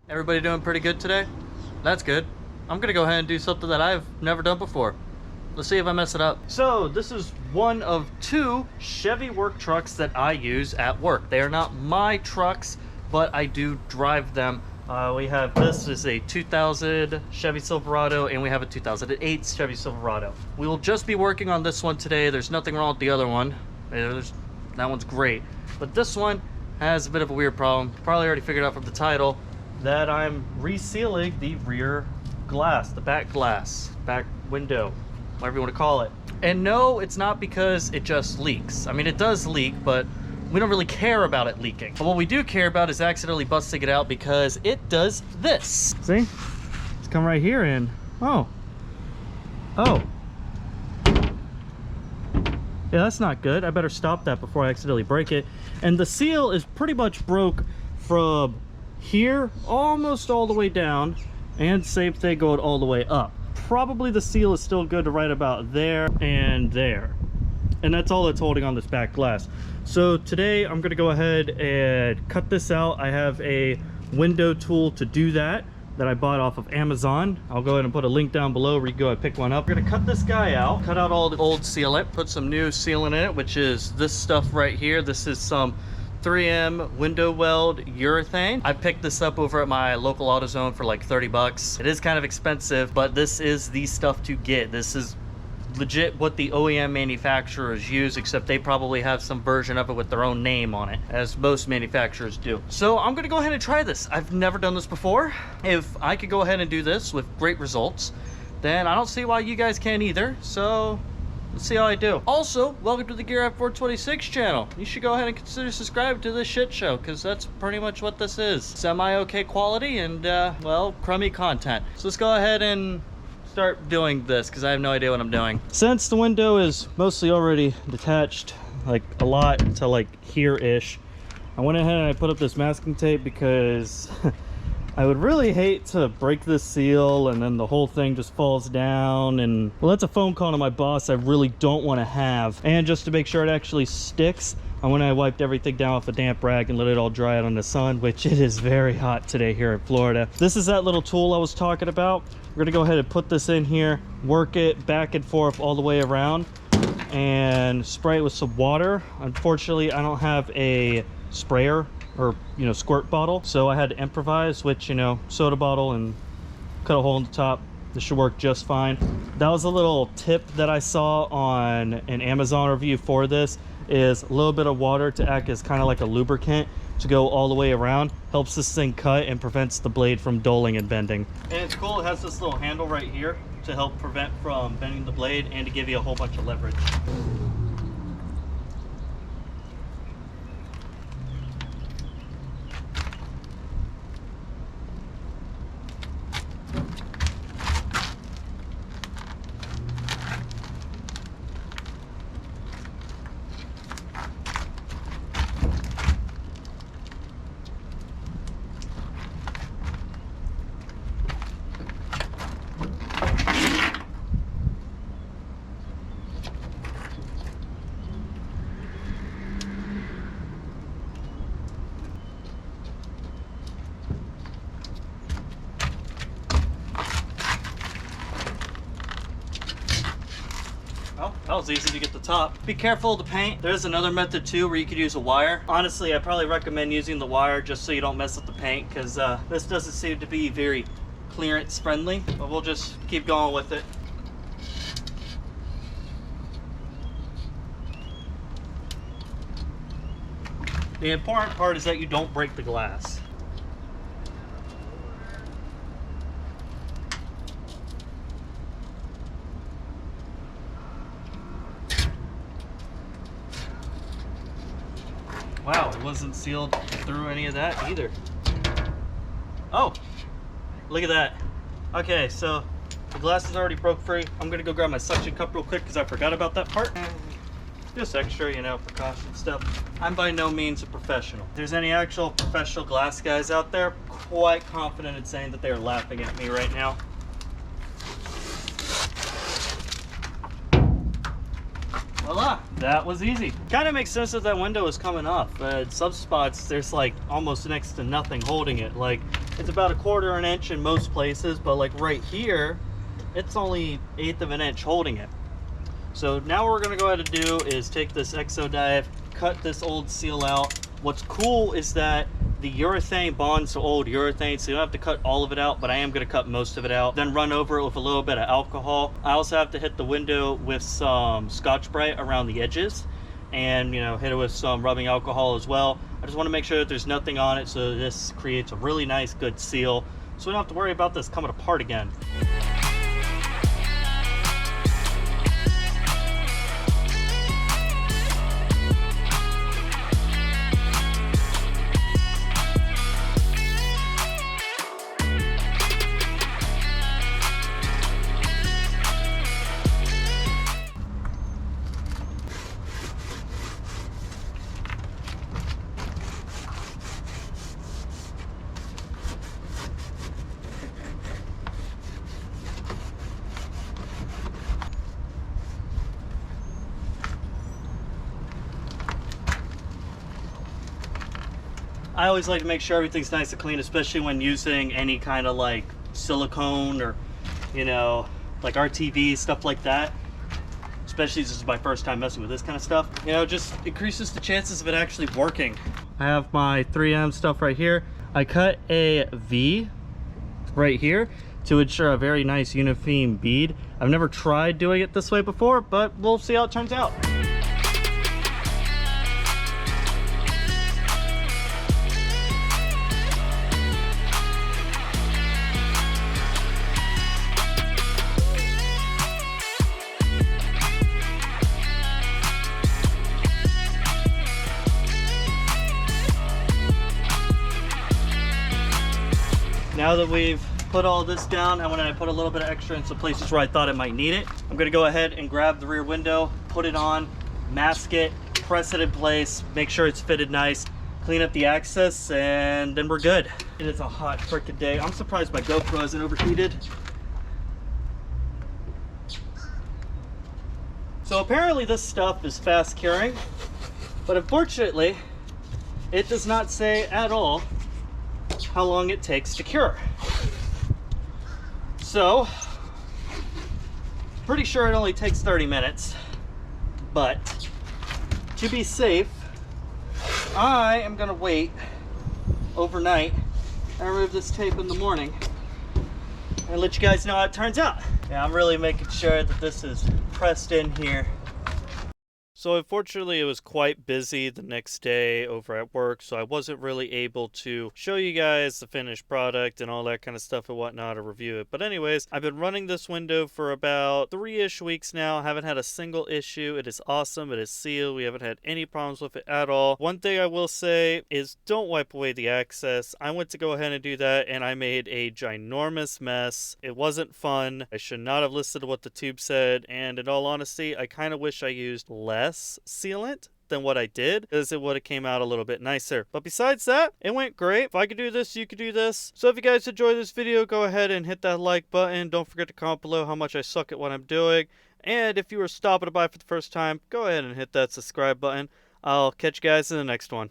Everybody doing pretty good today? That's good. I'm gonna go ahead and do something that I've never done before. Let's see if I mess it up. So this is one of two Chevy work trucks that I use at work. They are not my trucks, but I do drive them. We have, this is a 2000 Chevy Silverado, and we have a 2008 Chevy Silverado. We will just be working on this one today. There's nothing wrong with the other one. That one's great. But this one has a bit of a weird problem. You probably already figured out from the title that I'm resealing the rear glass, the back glass, back window, whatever you want to call it. And no, it's not because it just leaks. I mean, it does leak, but we don't really care about it leaking. But what we do care about is accidentally busting it out, because it does this. See? It's come right here in. Oh. Yeah, that's not good. I better stop that before I accidentally break it. And the seal is pretty much broke from here almost all the way down, and same thing going all the way up. Probably the seal is still good to right about there and there, and that's all that's holding on this back glass. So today I'm going to go ahead and cut this out. I have a window tool to do that I bought off of Amazon. I'll go ahead and put a link down below where you can go and pick one up. We're going to cut this guy out, cut out all the old sealant, put some new sealant in it, which is this stuff right here. This is some 3M window weld urethane. I picked this up over at my local AutoZone for like 30 bucks. It is kind of expensive, but this is the stuff to get. This is legit what the OEM manufacturers use, except they probably have some version of it with their own name on it, as most manufacturers do. So I'm gonna go ahead and try this. I've never done this before. If I could go ahead and do this with great results, then I don't see why you guys can either. So let's see how I do. Also, welcome to the Gear Up 426 channel. You should go ahead and consider subscribing to this shit show, because that's pretty much what this is. Semi-okay quality and, well, crummy content. So let's go ahead and start doing this, because I have no idea what I'm doing. Since the window is mostly already detached, like a lot to like here-ish, I went ahead and I put up this masking tape, because I would really hate to break this seal and then the whole thing just falls down, and well, that's a phone call to my boss I really don't want to have. And just to make sure it actually sticks, I went and I wiped everything down with a damp rag and let it all dry out on the sun, which it is very hot today here in Florida. This is that little tool I was talking about. We're gonna go ahead and put this in here, work it back and forth all the way around, and spray it with some water. Unfortunately, I don't have a sprayer or, you know, squirt bottle, so I had to improvise, which, you know, soda bottle and cut a hole in the top. This should work just fine. That was a little tip that I saw on an Amazon review for this, is a little bit of water to act as kind of like a lubricant to go all the way around. Helps this thing cut and prevents the blade from dulling and bending. And it's cool, it has this little handle right here to help prevent from bending the blade and to give you a whole bunch of leverage. Well, that was easy to get the top. Be careful of the paint. There's another method too where you could use a wire. Honestly, I probably recommend using the wire just so you don't mess up the paint, because this doesn't seem to be very clearance friendly, but we'll just keep going with it. The important part is that you don't break the glass. Wow, it wasn't sealed through any of that either. Oh, look at that. Okay, so the glass is already broke free. I'm gonna go grab my suction cup real quick because I forgot about that part. Just extra, you know, precaution stuff. I'm by no means a professional. If there's any actual professional glass guys out there, quite confident in saying that they're laughing at me right now. Voila, that was easy. Kind of makes sense that that window is coming off. Some spots, there's like almost next to nothing holding it. Like it's about 1/4 inch in most places, but like right here, it's only 1/8 of an inch holding it. So now what we're gonna go ahead and do is take this Exo dive, cut this old seal out. What's cool is that the urethane bonds to old urethane, so you don't have to cut all of it out, but I am gonna cut most of it out. Then run over it with a little bit of alcohol. I also have to hit the window with some Scotch-Brite around the edges, and hit it with some rubbing alcohol as well. I just want to make sure that there's nothing on it, so this creates a really nice, good seal, so we don't have to worry about this coming apart again. I always like to make sure everything's nice and clean, especially when using any kind of like silicone or, like RTV, stuff like that. Especially this is my first time messing with this kind of stuff. Just increases the chances of it actually working. I have my 3M stuff right here. I cut a V right here to ensure a very nice uniform bead. I've never tried doing it this way before, but we'll see how it turns out. Now that we've put all this down, and when I put a little bit of extra in some places where I thought it might need it, I'm gonna go ahead and grab the rear window, put it on, mask it, press it in place, make sure it's fitted nice, clean up the access, and then we're good. It is a hot frickin' day. I'm surprised my GoPro hasn't overheated. So apparently this stuff is fast curing, but unfortunately, it does not say at all how long it takes to cure. So, pretty sure it only takes 30 minutes, but to be safe, I am gonna wait overnight and remove this tape in the morning and let you guys know how it turns out. Yeah, I'm really making sure that this is pressed in here. So unfortunately, it was quite busy the next day over at work, so I wasn't really able to show you guys the finished product and all that kind of stuff and whatnot, or review it. But anyways, I've been running this window for about 3-ish weeks now. Haven't had a single issue. It is awesome. It is sealed. We haven't had any problems with it at all. One thing I will say is don't wipe away the access. I went to go ahead and do that, and I made a ginormous mess. It wasn't fun. I should not have listened to what the tube said, and in all honesty, I kind of wish I used less sealant than what I did, because it would have came out a little bit nicer. But besides that, it went great. If I could do this, you could do this. So if you guys enjoyed this video, go ahead and hit that like button. Don't forget to comment below how much I suck at what I'm doing. And if you were stopping by for the first time, go ahead and hit that subscribe button. I'll catch you guys in the next one.